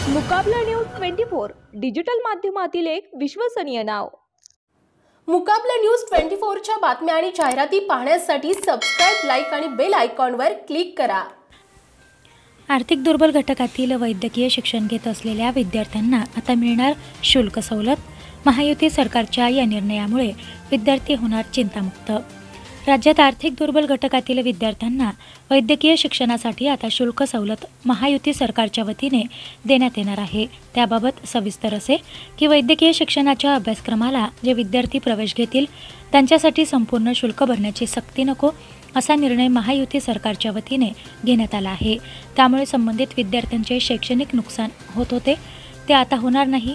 मुकाबला news 24 digital माध्यमातील एक विश्वसनीय नाव। मुकाबला न्यूज 24 च्या बातम्या आणि जाहिराती पाहण्यासाठी सबस्क्राइब, लाईक आणि बेल आयकॉनवर क्लिक करा। आर्थिक दुर्बल घटकातील वैद्यकीय शिक्षण घेत असलेल्या विद्यार्थ्यांना आता मिळणार शुल्क सवलत। महायुती सरकारच्या या निर्णयामुळे विद्यार्थी होणार चिंतामुक्त। राज्यात आर्थिक दुर्बल घटकातील विद्यार्थ्यांना वैद्यकीय शिक्षणासाठी आता शुल्क सवलत महायुती सरकारच्या वतीने देण्यात येणार आहे। त्याबाबत सविस्तर असे की वैद्यकीय शिक्षणाच्या अभ्यासक्रमाला जे विद्यार्थी प्रवेश घेतील त्यांच्यासाठी संपूर्ण शुल्क भरण्याची सक्ती नको असा निर्णय महायुती सरकारच्या वतीने घेण्यात आला आहे। त्यामुळे संबंधित विद्यार्थ्यांचे शैक्षणिक नुकसान होत होते ते आता होणार नाही।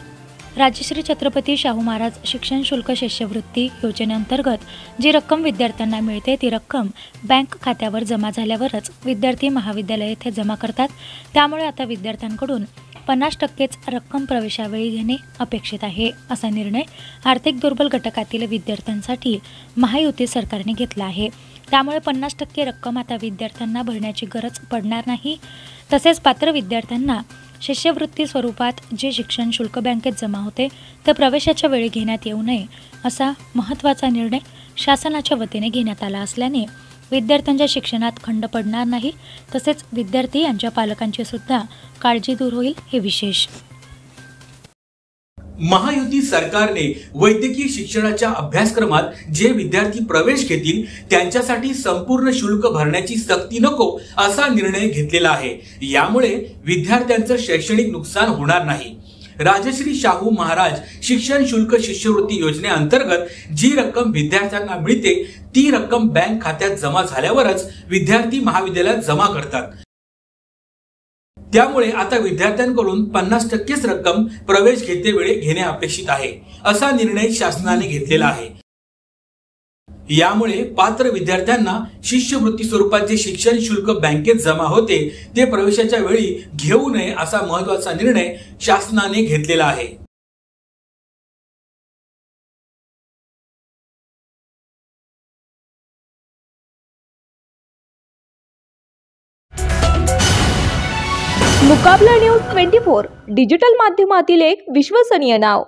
राजश्री छत्रपती शाहू महाराज शिक्षण शुल्क शिष्यवृत्ती योजनेअंतर्गत जी रक्कम विद्यार्थ्यांना मिळते ती रक्कम बँक खात्यावर जमा झाल्यावरच विद्यार्थी महाविद्यालय येथे जमा करतात। त्यामुळे आता विद्यार्थ्यांकडून 50%च रक्कम प्रवेशावेळी घेणे अपेक्षित आहे। असा निर्णय आर्थिक दुर्बल घटकातील विद्यार्थ्यांसाठी महायुती सरकारने घेतला आहे। त्यामुळे 50% रक्कम आता विद्यार्थ्यांना भरण्याची गरज पडणार नाही। तसेच पात्र विद्यार्थ्यांना शिष्यवृत्ती स्वरूपात जे शिक्षण शुल्क बँकेत जमा होते ते प्रवेशाच्या वेळी घेण्यात येऊ नये असा महत्त्वाचा निर्णय शासनाच्या वतीने घेण्यात आला असल्याने विद्यार्थ्यांच्या शिक्षणात खंड पडणार नाही। तसेच विद्यार्थी यांच्या पालकांची सुद्धा काळजी दूर होईल हे विशेष। महायुती सरकारने वैद्यकीय शिक्षणाच्या अभ्यासक्रमात जे विद्यार्थी प्रवेश घेतील त्यांच्यासाठी संपूर्ण शुल्क भरण्याची सक्ती नको असा निर्णय घेतलेला आहे। यामुळे विद्यार्थ्यांचं शैक्षणिक नुकसान होणार नाही। राजश्री शाहू महाराज शिक्षण शुल्क शिष्यवृत्ती योजनेअंतर्गत जी रक्कम विद्यार्थ्यांना मिळते ती रक्कम बँक खात्यात जमा झाल्यावरच विद्यार्थी महाविद्यालयात जमा करतात। त्यामुळे आता विद्यार्थ्यांकडून 50%च रक्कम प्रवेश घेतेवेळी घेणे अपेक्षित आहे असा निर्णय शासनाने घेतलेला आहे। यामुळे पात्र विद्यार्थ्यांना शिष्यवृत्ती स्वरूपात जे शिक्षण शुल्क बँकेत जमा होते ते प्रवेशाच्या वेळी घेऊ नये असा महत्त्वाचा निर्णय शासनाने घेतलेला आहे। मुकाबला न्यूज 24 डिजिटल माध्यमातील एक विश्वसनीय नाव।